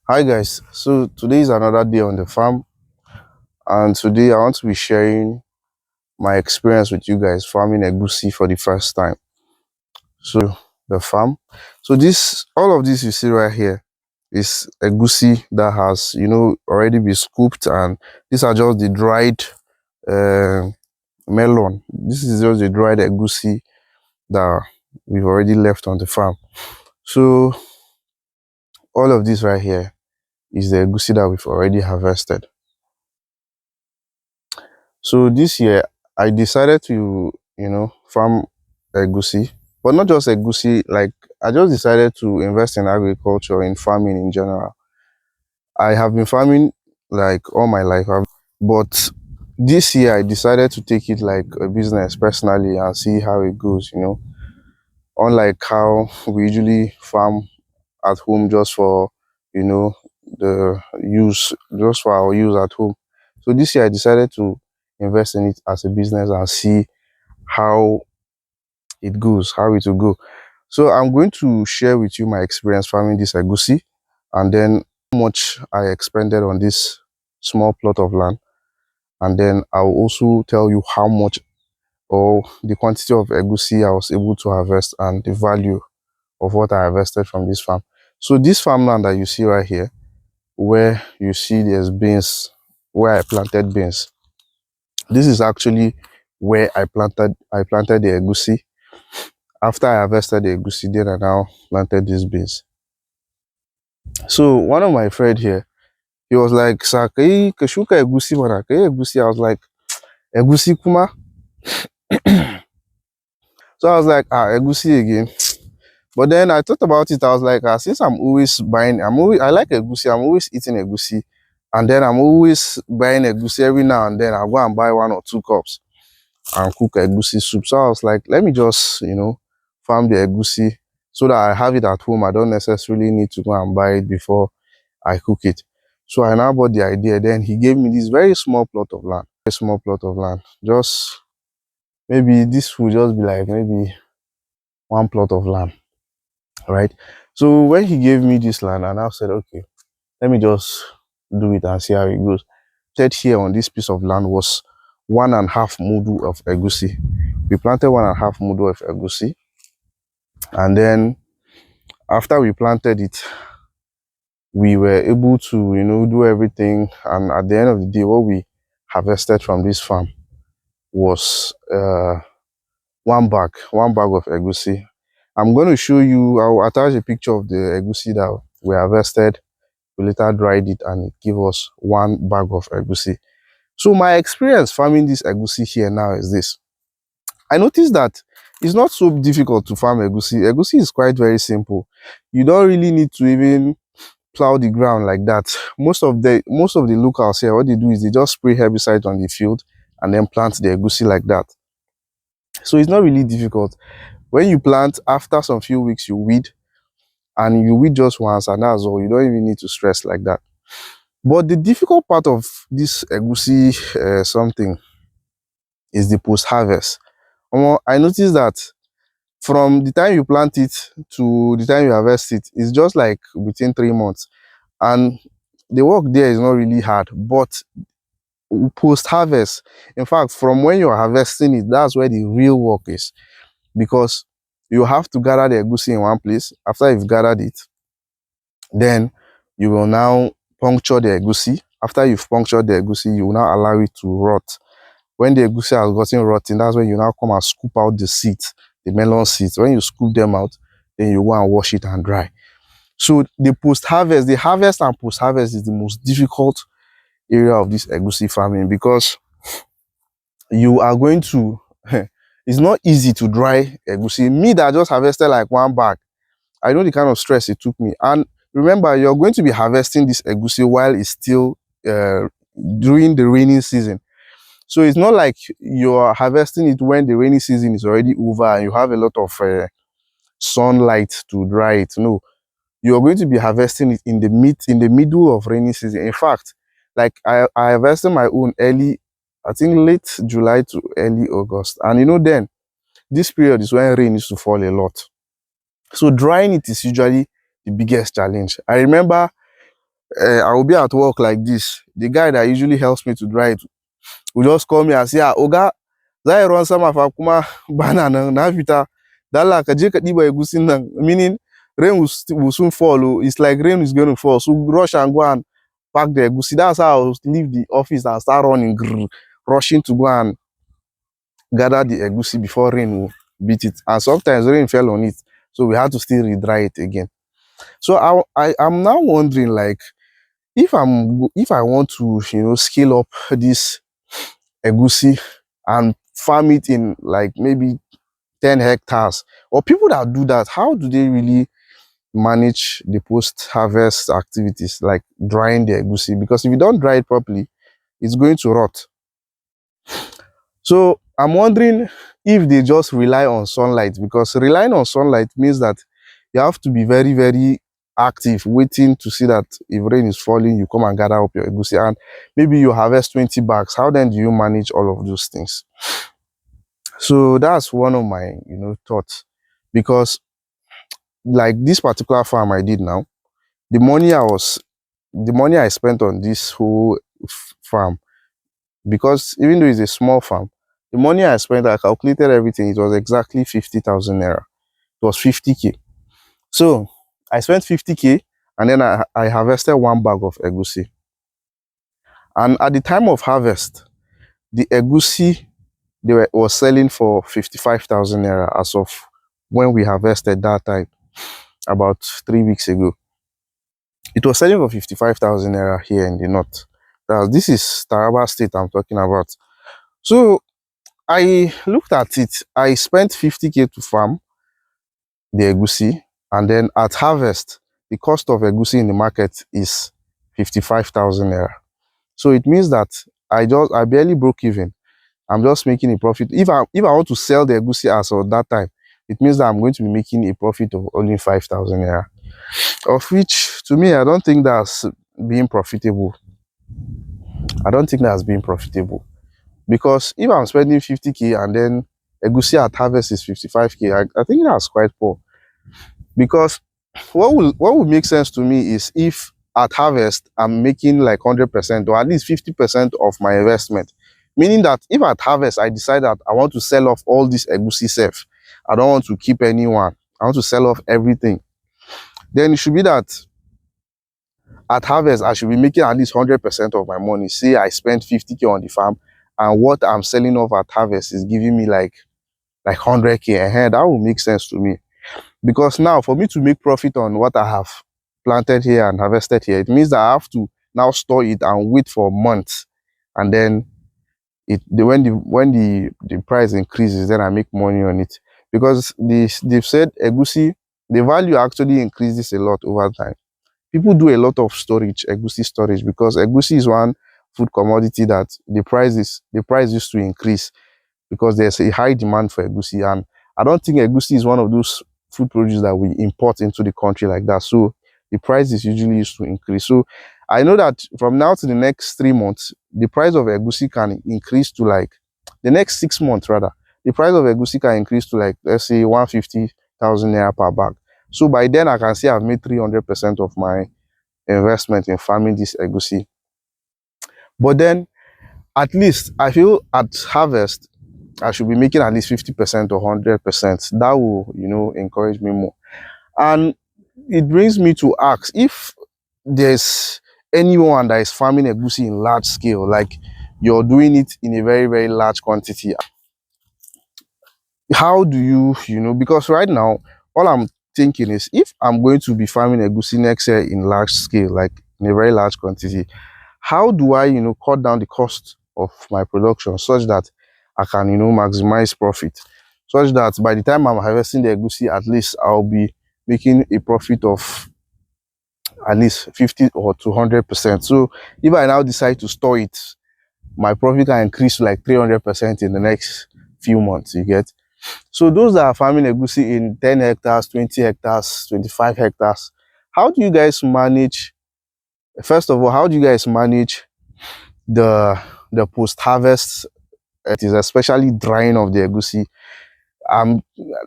Hi guys, so today is another day on the farm, and today I want to be sharing my experience with you guys farming egusi for the first time. So the farm, so this all of this you see right here is egusi that has already been scooped, and these are just the dried uh, melon. This is just the dried egusi that we've already left on the farm. So all of this right here is the egusi that we've already harvested. So this year I decided to, farm egusi, but not just egusi. Like I just decided to invest in agriculture, in farming in general. I have been farming like all my life, but this year I decided to take it like a business personally and see how it goes. Unlike how we usually farm at home just for, you know, the use, just for our use at home. So this year I decided to invest in it as a business and see how it goes, how it will go. So I'm going to share with you my experience farming this egusi, and then how much I expended on this small plot of land. And then I'll also tell you how much or the quantity of egusi I was able to harvest and the value of what I harvested from this farm. So this farmland that you see right here, where you see there's beans, where I planted beans, this is actually where I planted the egusi. After I harvested the egusi, then I now planted these beans. So one of my friend here, he was like, "Sir, ka shuka egusi mana, ka egusi." I was like, "Egusi kuma?" So I was like, egusi again. But then I thought about it. I was like, since I like egusi. I'm always eating egusi, and then I'm always buying egusi every now and then. I'll go and buy 1 or 2 cups and cook egusi soup. So I was like, let me just, farm the egusi so that I have it at home. I don't necessarily need to go and buy it before I cook it. So I now bought the idea. Then he gave me this very small plot of land. A small plot of land. Just maybe this will just be like maybe one plot of land, right? So when he gave me this land, and I said, okay, let me just do it and see how it goes. Said here on this piece of land was 1.5 mudu of egusi. We planted 1.5 mudu of egusi, and then after we planted it, we were able to, do everything. And at the end of the day, what we harvested from this farm was one bag of egusi. I'm going to show you. I'll attach a picture of the egusi that we harvested. We later dried it, and it gave us 1 bag of egusi. So my experience farming this egusi here now is this. I noticed that it's not so difficult to farm egusi. Egusi is quite very simple. You don't really need to even plow the ground like that. Most of the locals here, what they do is they just spray herbicide on the field and then plant the egusi like that. So it's not really difficult. When you plant, after some few weeks you weed, and you weed just once, and that's all. You don't even need to stress like that. But the difficult part of this egusi something is the post-harvest. I noticed that from the time you plant it to the time you harvest it, it's just like within 3 months. And the work there is not really hard, but post-harvest, in fact, from when you're harvesting it, that's where the real work is, because you have to gather the egusi in one place. After you've gathered it, then you will now puncture the egusi. After you've punctured the egusi, you will now allow it to rot. When the egusi has gotten rotten, that's when you now come and scoop out the seeds, the melon seeds. When you scoop them out, then you go and wash it and dry. So the post-harvest, the harvest and post-harvest is the most difficult area of this egusi farming, because you are going to it's not easy to dry egusi. Me that just harvested like 1 bag, I know the kind of stress it took me. And remember, you're going to be harvesting this egusi while it's still during the rainy season. So it's not like you're harvesting it when the rainy season is already over and you have a lot of sunlight to dry it. No, you're going to be harvesting it in the middle of rainy season. In fact, like I harvested my own early, I think late July to early August. And then this period is when rain used to fall a lot. So drying it is usually the biggest challenge. I remember I will be at work like this. The guy that usually helps me to dry it will just call me and say, ah, Oga, za a ruwan sama fa kuma bana nan na fita. Dalla ka je ka ɗiba egusin nan. Meaning rain will soon fall. Oh. It's like rain is going to fall. So rush and go and pack the egusi. That's how I will leave the office and start running, grrr, rushing to go and gather the egusi before rain will beat it. And sometimes rain fell on it. So we had to still re-dry it again. So I'm now wondering, like, if I want to, scale up this egusi and farm it in like maybe 10 hectares, or people that do that, how do they really manage the post-harvest activities like drying the egusi? Because if you don't dry it properly, it's going to rot. So I'm wondering if they just rely on sunlight, because relying on sunlight means that you have to be very, very active, waiting to see that if rain is falling, you come and gather up your egusi, and maybe you harvest 20 bags. How then do you manage all of those things? So that's one of my, thoughts. Because like this particular farm I did now, the money I spent on this whole farm, because even though it's a small farm, the money I spent, I calculated everything, it was exactly 50,000 naira. It was 50k. So I spent 50k, and then I harvested one bag of egusi. And at the time of harvest, the egusi was selling for 55,000 naira as of when we harvested that time, about 3 weeks ago. It was selling for 55,000 naira here in the north. This is Taraba State I'm talking about. So I looked at it. I spent 50k to farm the egusi, and then at harvest, the cost of egusi in the market is 55,000 naira. So it means that I barely broke even. I'm just making a profit. If I want to sell the egusi as of that time, it means that I'm going to be making a profit of only 5,000 naira. Of which, to me, I don't think that's being profitable. I don't think that's being profitable. Because if I'm spending 50k and then egusi at harvest is 55k, I think that's quite poor. Because what will make sense to me is if at harvest I'm making like 100% or at least 50% of my investment. Meaning that if at harvest I decide that I want to sell off all this egusi self, I don't want to keep anyone, I want to sell off everything, then it should be that at harvest I should be making at least 100% of my money. Say I spent 50k on the farm, and what I'm selling off at harvest is giving me like 100k ahead. That will make sense to me. Because now for me to make profit on what I have planted here and harvested here, it means that I have to now store it and wait for months, and then when the price increases, then I make money on it. Because they've said egusi, the value actually increases a lot over time. People do a lot of storage, egusi storage, because egusi is one food commodity that the price used to increase because there's a high demand for egusi. And I don't think egusi is one of those food produce that we import into the country like that. So the price is usually used to increase. So I know that from now to the next 3 months, the price of egusi can increase to like the next 6 months rather. The price of egusi can increase to like, let's say, 150,000 naira per bag. So by then I can say I've made 300% of my investment in farming this egusi. But then at least I feel at harvest I should be making at least 50% or 100%. That will, encourage me more. And it brings me to ask if there's anyone that is farming egusi in large scale, like you're doing it in a very, very large quantity. How do you, because right now, all I'm thinking is if I'm going to be farming egusi next year in large scale, like in a very large quantity, how do I, cut down the cost of my production such that I can, maximize profit, such that by the time I'm harvesting the egusi, at least I'll be making a profit of at least 50 or 200%. So if I now decide to store it, my profit can increase to like 300% in the next few months, you get? So those that are farming egusi in 10 hectares, 20 hectares, 25 hectares, how do you guys manage, first of all, how do you guys manage the post-harvest? It is especially drying of the egusi.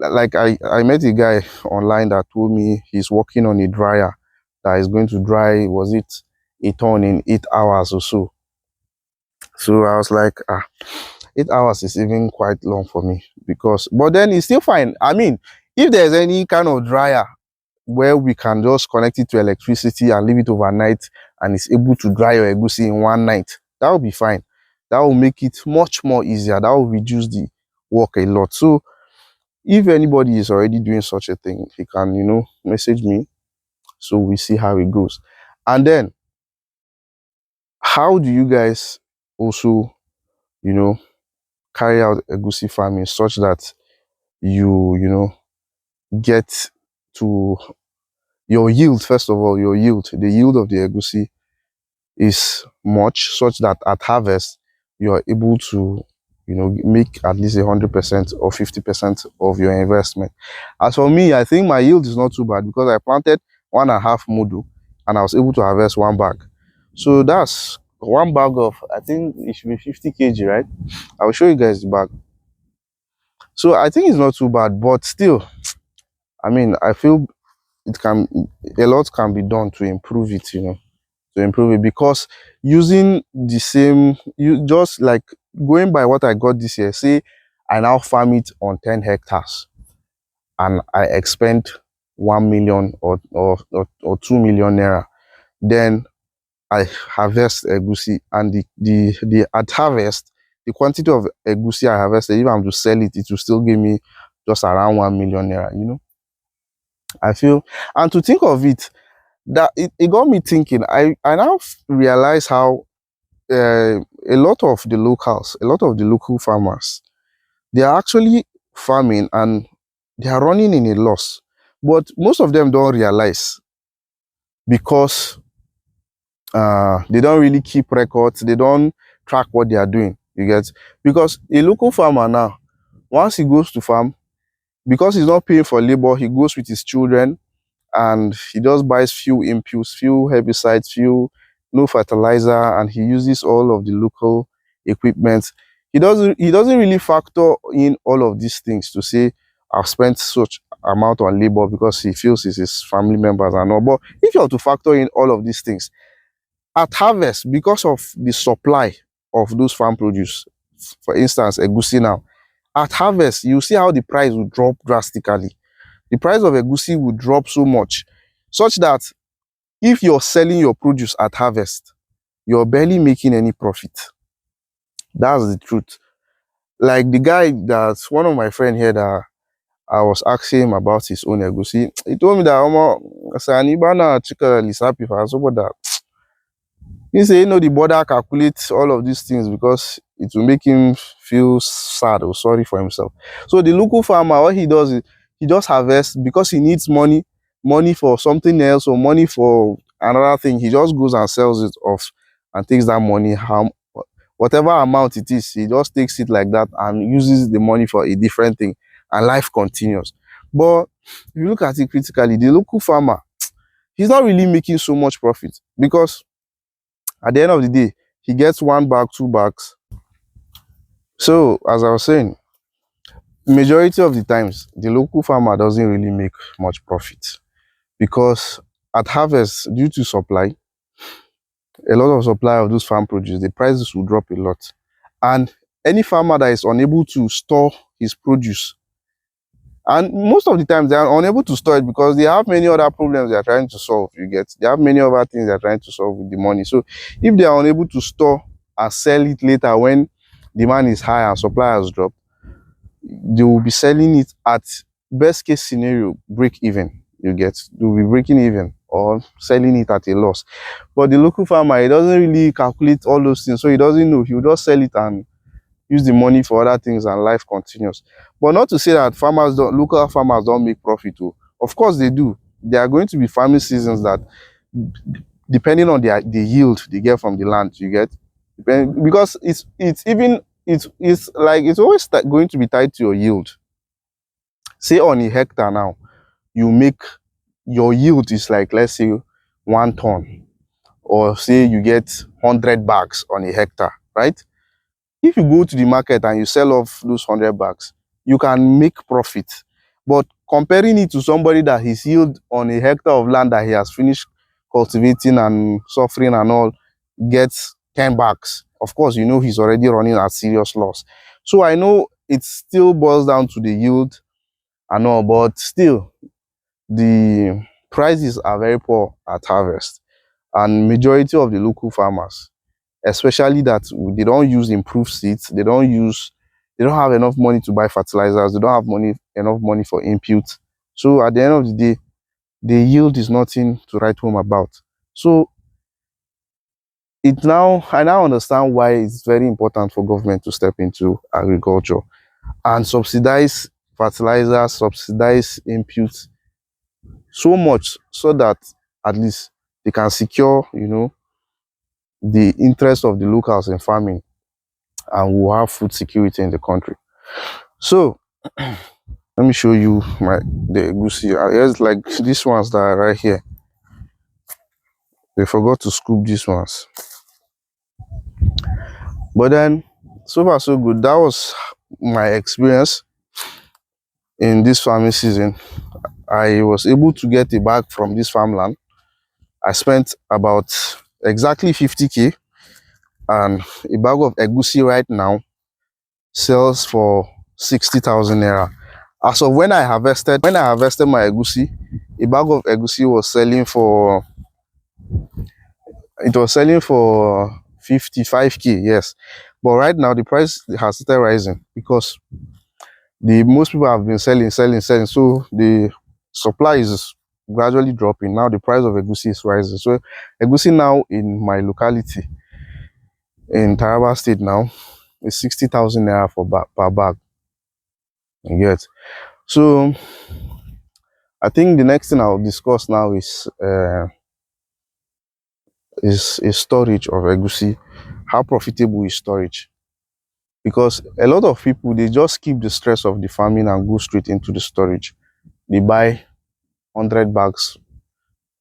Like I met a guy online that told me he's working on a dryer that is going to dry, was it a ton in 8 hours or so. So I was like, 8 hours is even quite long for me, because, but then it's still fine. I mean, if there's any kind of dryer where we can just connect it to electricity and leave it overnight, and it's able to dry your egusi in one night, that will be fine. That will make it much more easier. That will reduce the work a lot. So if anybody is already doing such a thing, he can, message me, so we see how it goes. And then, how do you guys also, you know carry out egusi farming such that you get to your yield? First of all, the yield of the egusi is much, such that at harvest you are able to make at least 100% or 50% of your investment. As for me, I think my yield is not too bad, because I planted 1.5 mudu and I was able to harvest 1 bag. So that's 1 bag of, I think it should be 50 kg, right? I will show you guys the bag. So I think it's not too bad, but still, I mean, I feel a lot can be done to improve it, because using the same, you just like going by what I got this year, say I now farm it on 10 hectares and I expend 1 million or 2 million naira, then I harvest egusi, and the at harvest, the quantity of egusi I harvested, if I'm to sell it, it will still give me just around 1 million naira. I feel, and to think of it, that it got me thinking. I now realize how a lot of the local farmers, they are actually farming and they are running in a loss, but most of them don't realize, because they don't really keep records, they don't track what they are doing, you get. Because a local farmer now, once he goes to farm, because he's not paying for labor, he goes with his children and he just buys few inputs, few herbicides, few no fertilizer, and he uses all of the local equipment. He doesn't really factor in all of these things to say, I've spent such amount on labor, because he feels it's his family members and all. But if you have to factor in all of these things at harvest, because of the supply of those farm produce, for instance egusi now, at harvest you see how the price will drop drastically. The price of egusi will drop so much, such that if you're selling your produce at harvest, you're barely making any profit. That's the truth. Like the guy, that's one of my friend here, that I was asking him about his own egusi. He told me that Sanibana chika lisapi for that. He say, the border calculates all of these things, because it will make him feel sad or sorry for himself. So the local farmer, what he does is he just harvests, because he needs money for something else, or money for another thing. He just goes and sells it off and takes that money, whatever amount it is, he just takes it like that and uses the money for a different thing, and life continues. But if you look at it critically, the local farmer, he's not really making so much profit, because at the end of the day, he gets 1 bag, 2 bags. So, as I was saying, majority of the times, the local farmer doesn't really make much profit, because at harvest, due to supply, a lot of supply of those farm produce, the prices will drop a lot. And any farmer that is unable to store his produce, and most of the times they are unable to store it because they have many other problems they are trying to solve, you get. They have many other things they are trying to solve with the money. So if they are unable to store and sell it later when demand is high and supply has dropped, they will be selling it at, best case scenario, break even, you get. They will be breaking even or selling it at a loss. But the local farmer, he doesn't really calculate all those things, so he doesn't know. He will just sell it and use the money for other things, and life continues. But not to say that local farmers don't make profit. Oh. Of course they do. There are going to be farming seasons that, depending on the yield they get from the land, you get. Because it's like, it's always going to be tied to your yield. Say on a hectare now, your yield is like, let's say 1 ton, or say you get 100 bags on a hectare, right? If you go to the market and you sell off those 100 bags, you can make profit. But comparing it to somebody that his yield on a hectare of land that he has finished cultivating and suffering and all gets 10 bags, of course, you know he's already running at serious loss. So I know it still boils down to the yield and all, but still the prices are very poor at harvest. And majority of the local farmers, especially that they don't use improved seeds, they don't have enough money to buy fertilizers, they don't have enough money for inputs. So at the end of the day, the yield is nothing to write home about. So I now understand why it's very important for government to step into agriculture and subsidize fertilizers, subsidize inputs so much, so that at least they can secure, you know, the interest of the locals in farming, and we'll have food security in the country. So let me show you the egusi. Here's like these ones that are right here. They forgot to scoop these ones. But then, so far so good. That was my experience in this farming season. I was able to get a bag from this farmland. I spent about exactly 50k, and a bag of egusi right now sells for 60,000 naira. As of when I harvested my egusi, a bag of egusi was selling for 55k, yes. But right now the price has started rising because the most people have been selling. So the supply is gradually dropping. Now the price of egusi is rising. So egusi now in my locality in Taraba State now is 60,000 naira per bag. You get. So I think the next thing I'll discuss now is storage of egusi. How profitable is storage? Because a lot of people, they just keep the stress of the farming and go straight into the storage. They buy 100 bags,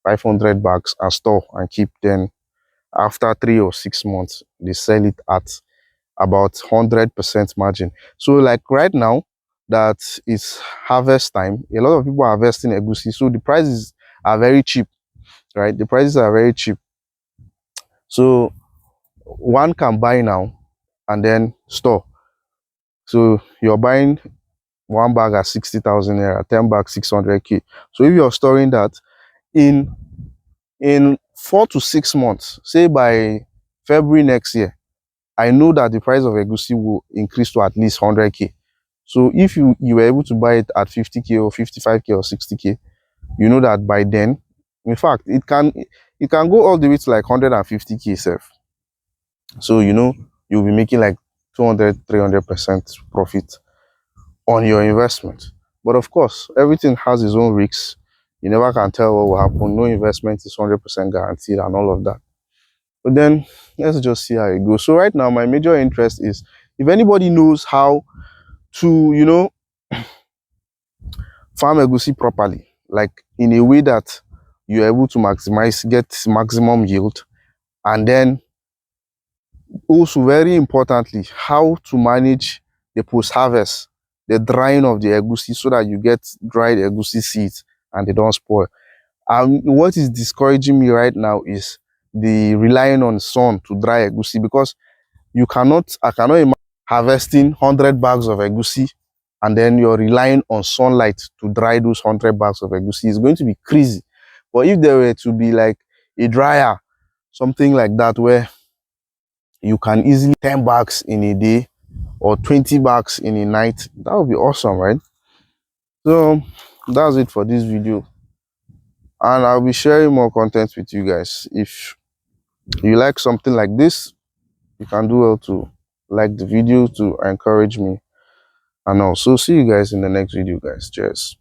500 bags and store and keep. Then after 3 or 6 months, they sell it at about 100% margin. So like right now that it's harvest time, a lot of people are harvesting egusi, so the prices are very cheap, right? The prices are very cheap. So one can buy now and then store. So you're buying one bag at 60,000 naira, 10 bags 600k. So if you're storing that in 4 to 6 months, say by February next year, I know that the price of egusi will increase to at least 100k. So if you were able to buy it at 50k or 55k or 60k, you know that by then, in fact, it can go all the way to like 150k self. So you know you'll be making like 200-300% profit on your investment. But of course, everything has its own risks. You never can tell what will happen. No investment is 100% guaranteed and all of that. But then let's just see how it goes. So right now, my major interest is if anybody knows how to, you know, farm egusi properly, like in a way that you're able to get maximum yield, and then also very importantly, how to manage the post-harvest, the drying of the egusi, so that you get dried egusi seeds and they don't spoil. What is discouraging me right now is the relying on sun to dry egusi, because I cannot imagine harvesting 100 bags of egusi and then you're relying on sunlight to dry those 100 bags of egusi. It's going to be crazy. But if there were to be like a dryer, something like that, where you can easily 10 bags in a day or 20 bags in a night, that would be awesome, right? So that's it for this video, and I'll be sharing more content with you guys. If you like something like this, you can do well to like the video to encourage me, and also see you guys in the next video, guys. Cheers.